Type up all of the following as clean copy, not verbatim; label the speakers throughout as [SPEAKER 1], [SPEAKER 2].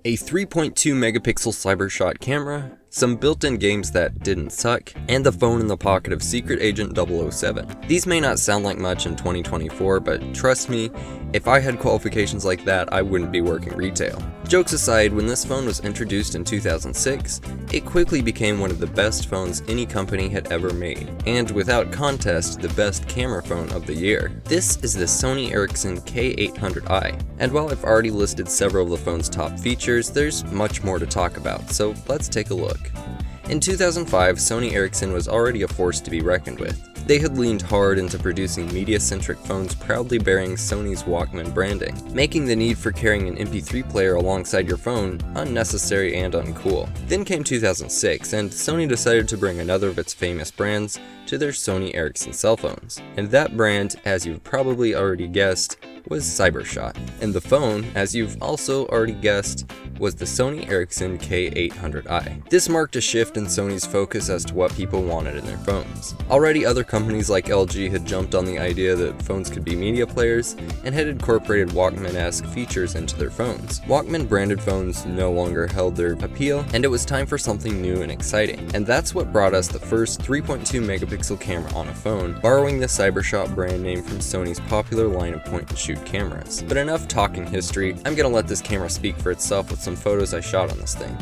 [SPEAKER 1] a 3.2 megapixel CyberShot camera, some built-in games that didn't suck, and the phone in the pocket of Secret Agent 007. These may not sound like much in 2024, but trust me, if I had qualifications like that, I wouldn't be working retail. Jokes aside, when this phone was introduced in 2006, it quickly became one of the best phones any company had ever made, and without contest, the best camera phone of the year. This is the Sony Ericsson K800i, and while I've already listed several of the phone's top features, there's much more to talk about, so let's take a look. In 2005, Sony Ericsson was already a force to be reckoned with. They had leaned hard into producing media-centric phones proudly bearing Sony's Walkman branding, making the need for carrying an MP3 player alongside your phone unnecessary and uncool. Then came 2006, and Sony decided to bring another of its famous brands to their Sony Ericsson cell phones. And that brand, as you've probably already guessed, was CyberShot. And the phone, as you've also already guessed, was the Sony Ericsson K800i. This marked a shift in Sony's focus as to what people wanted in their phones. Already other companies like LG had jumped on the idea that phones could be media players and had incorporated Walkman-esque features into their phones. Walkman-branded phones no longer held their appeal, and it was time for something new and exciting. And that's what brought us the first 3.2 megapixel camera on a phone, borrowing the CyberShot brand name from Sony's popular line of point-and-shoot cameras. But enough talking history, I'm gonna let this camera speak for itself with some photos I shot on this thing.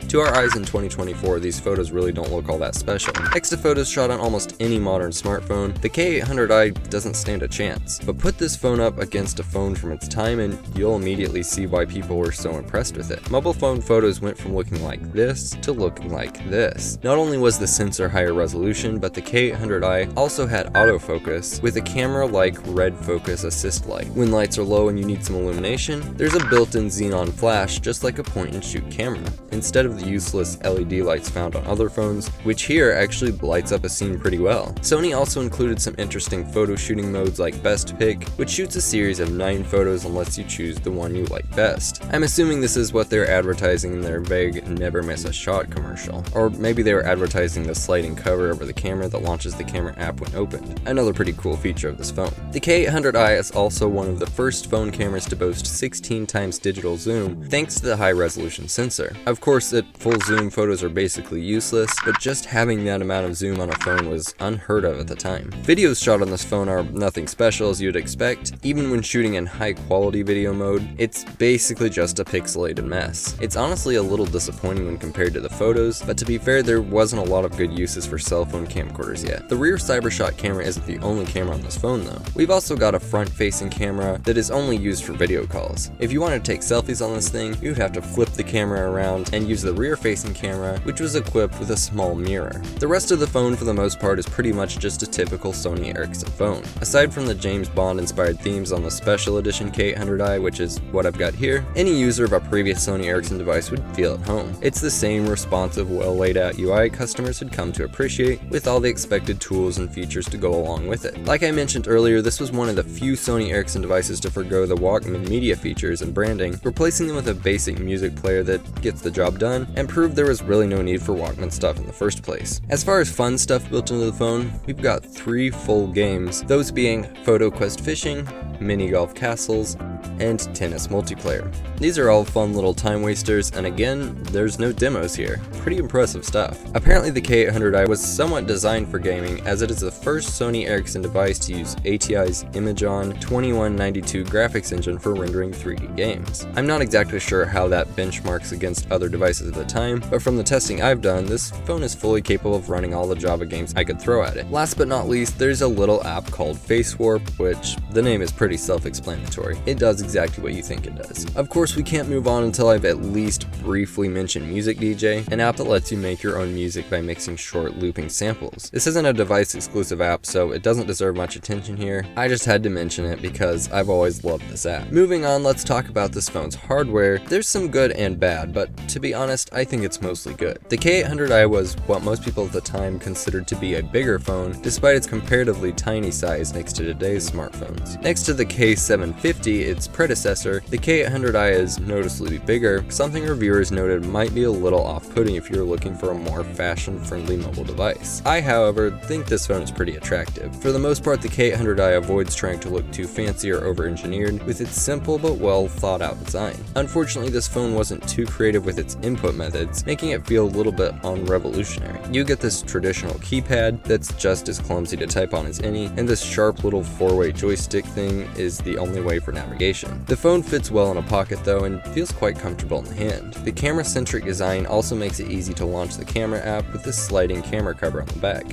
[SPEAKER 1] To our eyes in 2024, these photos really don't look all that special. Next to photos shot on almost any modern smartphone, the K800i doesn't stand a chance. But put this phone up against a phone from its time and you'll immediately see why people were so impressed with it. Mobile phone photos went from looking like this to looking like this. Not only was the sensor higher resolution, but the K800i also had autofocus with a camera-like red focus assist light. When lights are low and you need some illumination, there's a built-in xenon flash just like a point-and-shoot camera, instead of the useless LED lights found on other phones, which here actually lights up a scene pretty well. Sony also included some interesting photo shooting modes like Best Pick, which shoots a series of 9 photos and lets you choose the one you like best. I'm assuming this is what they're advertising in their vague never miss a shot commercial. Or maybe they were advertising the sliding cover over the camera that launches the camera app when opened. Another pretty cool feature of this phone. The K800i is also one of the first phone cameras to boast 16 times digital zoom thanks to the high resolution sensor. Of course, at full zoom photos are basically useless, but just having that amount of zoom on a phone was unheard of at the time. Videos shot on this phone are nothing special as you'd expect. Even when shooting in high quality video mode, it's basically just a pixelated mess. It's honestly a little disappointing when compared to the photos, but to be fair, there wasn't a lot of good uses for cell phone camcorders yet. The rear CyberShot camera isn't the only camera on this phone though. We've also got a front-facing camera that is only used for video calls. If you wanted to take selfies on this thing, you'd have to flip the camera around and use the rear-facing camera, which was equipped with a small mirror. The rest of the phone for the most part is pretty much just a typical Sony Ericsson phone. Aside from the James Bond inspired themes on the special edition K800i, which is what I've got here, any user of a previous Sony Ericsson device would feel at home. It's the same responsive, well laid out UI customers had come to appreciate, with all the expected tools and features to go along with it. Like I mentioned earlier, this was one of the few Sony Ericsson devices to forgo the Walkman media features and branding, replacing them with a basic music player that gets the job done, and proved there was really no need for Walkman stuff in the first place. As far as fun stuff built into the phone, we've got 3 full games, those being Photo Quest Fishing, Mini Golf Castles, and Tennis Multiplayer. These are all fun little time wasters, and again, there's no demos here. Pretty impressive stuff. Apparently the K800i was somewhat designed for gaming, as it is the first Sony Ericsson device to use ATI's Imagen 2192 graphics engine for rendering 3D games. I'm not exactly sure how that benchmarks against other devices at the time, but from the testing I've done, this phone is fully capable of running all the Java games I could throw at it. Last but not least, there's a little app called Face Warp, which the name is pretty self-explanatory. It does exactly what you think it does. Of course, we can't move on until I've at least briefly mentioned Music DJ, an app that lets you make your own music by mixing short looping samples. This isn't a device exclusive app, so it doesn't deserve much attention here. I just had to mention it because I've always loved this app. Moving on, let's talk about this phone's hardware. There's some good and bad, but to be honest, honest, I think it's mostly good. The K800i was what most people at the time considered to be a bigger phone, despite its comparatively tiny size next to today's smartphones. Next to the K750, its predecessor, the K800i is noticeably bigger, something reviewers noted might be a little off-putting if you're looking for a more fashion-friendly mobile device. I, however, think this phone is pretty attractive. For the most part, the K800i avoids trying to look too fancy or over-engineered with its simple but well thought out design. Unfortunately, this phone wasn't too creative with its input methods, making it feel a little bit unrevolutionary. You get this traditional keypad that's just as clumsy to type on as any, and this sharp little 4-way joystick thing is the only way for navigation. The phone fits well in a pocket though and feels quite comfortable in the hand. The camera-centric design also makes it easy to launch the camera app with this sliding camera cover on the back,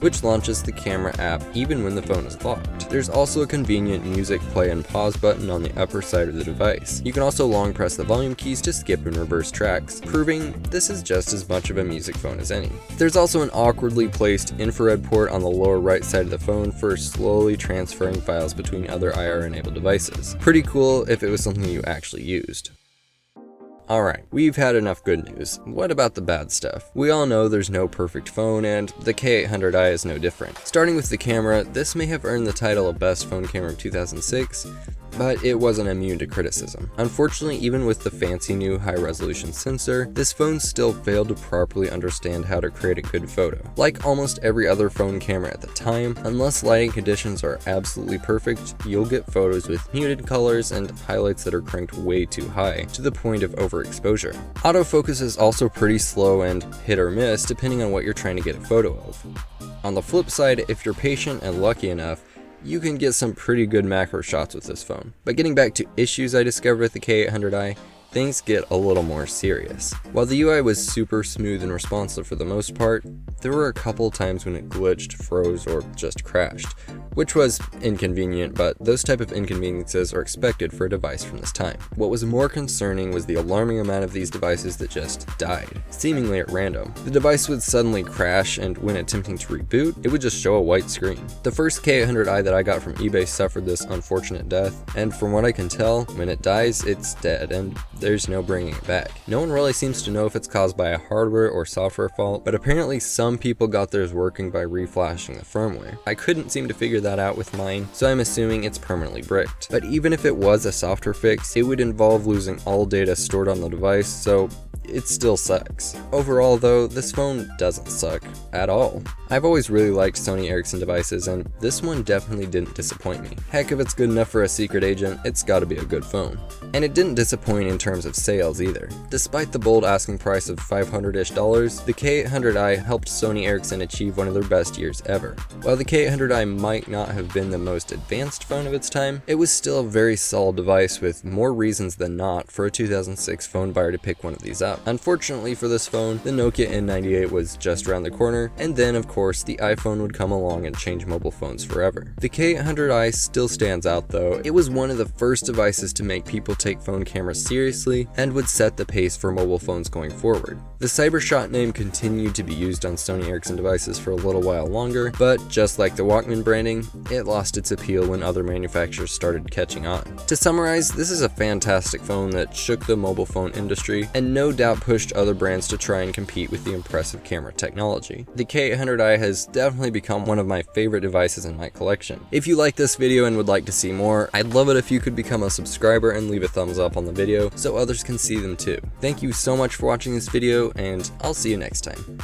[SPEAKER 1] which launches the camera app even when the phone is locked. There's also a convenient music play and pause button on the upper side of the device. You can also long press the volume keys to skip and reverse tracks, proving this is just as much of a music phone as any. There's also an awkwardly placed infrared port on the lower right side of the phone for slowly transferring files between other IR-enabled devices. Pretty cool if it was something you actually used. Alright, we've had enough good news. What about the bad stuff? We all know there's no perfect phone, and the K800i is no different. Starting with the camera, this may have earned the title of Best Phone Camera of 2006, but it wasn't immune to criticism. Unfortunately, even with the fancy new high-resolution sensor, this phone still failed to properly understand how to create a good photo. Like almost every other phone camera at the time, unless lighting conditions are absolutely perfect, you'll get photos with muted colors and highlights that are cranked way too high, to the point of overexposure. Autofocus is also pretty slow and hit or miss depending on what you're trying to get a photo of. On the flip side, if you're patient and lucky enough, you can get some pretty good macro shots with this phone. But getting back to issues I discovered with the K800i, things get a little more serious. While the UI was super smooth and responsive for the most part, there were a couple times when it glitched, froze, or just crashed, which was inconvenient, but those type of inconveniences are expected for a device from this time. What was more concerning was the alarming amount of these devices that just died, seemingly at random. The device would suddenly crash, and when attempting to reboot, it would just show a white screen. The first K800i that I got from eBay suffered this unfortunate death, and from what I can tell, when it dies, it's dead, and there's no bringing it back. No one really seems to know if it's caused by a hardware or software fault, but apparently some people got theirs working by reflashing the firmware. I couldn't seem to figure that out with mine, so I'm assuming it's permanently bricked. But even if it was a software fix, it would involve losing all data stored on the device, so it still sucks. Overall though, this phone doesn't suck at all. I've always really liked Sony Ericsson devices, and this one definitely didn't disappoint me. Heck, if it's good enough for a secret agent, it's gotta be a good phone. And it didn't disappoint in terms of sales either. Despite the bold asking price of $500-ish, the K800i helped Sony Ericsson achieve one of their best years ever. While the K800i might not have been the most advanced phone of its time, it was still a very solid device with more reasons than not for a 2006 phone buyer to pick one of these up. Unfortunately for this phone, the Nokia N98 was just around the corner, and then of course the iPhone would come along and change mobile phones forever. The K800i still stands out though. It was one of the first devices to make people take phone cameras seriously and would set the pace for mobile phones going forward. The Cybershot name continued to be used on Sony Ericsson devices for a little while longer, but just like the Walkman branding, it lost its appeal when other manufacturers started catching on. To summarize, this is a fantastic phone that shook the mobile phone industry and no doubt pushed other brands to try and compete with the impressive camera technology. The K800i has definitely become one of my favorite devices in my collection. If you like this video and would like to see more, I'd love it if you could become a subscriber and leave a thumbs up on the video so others can see them too. Thank you so much for watching this video, and I'll see you next time.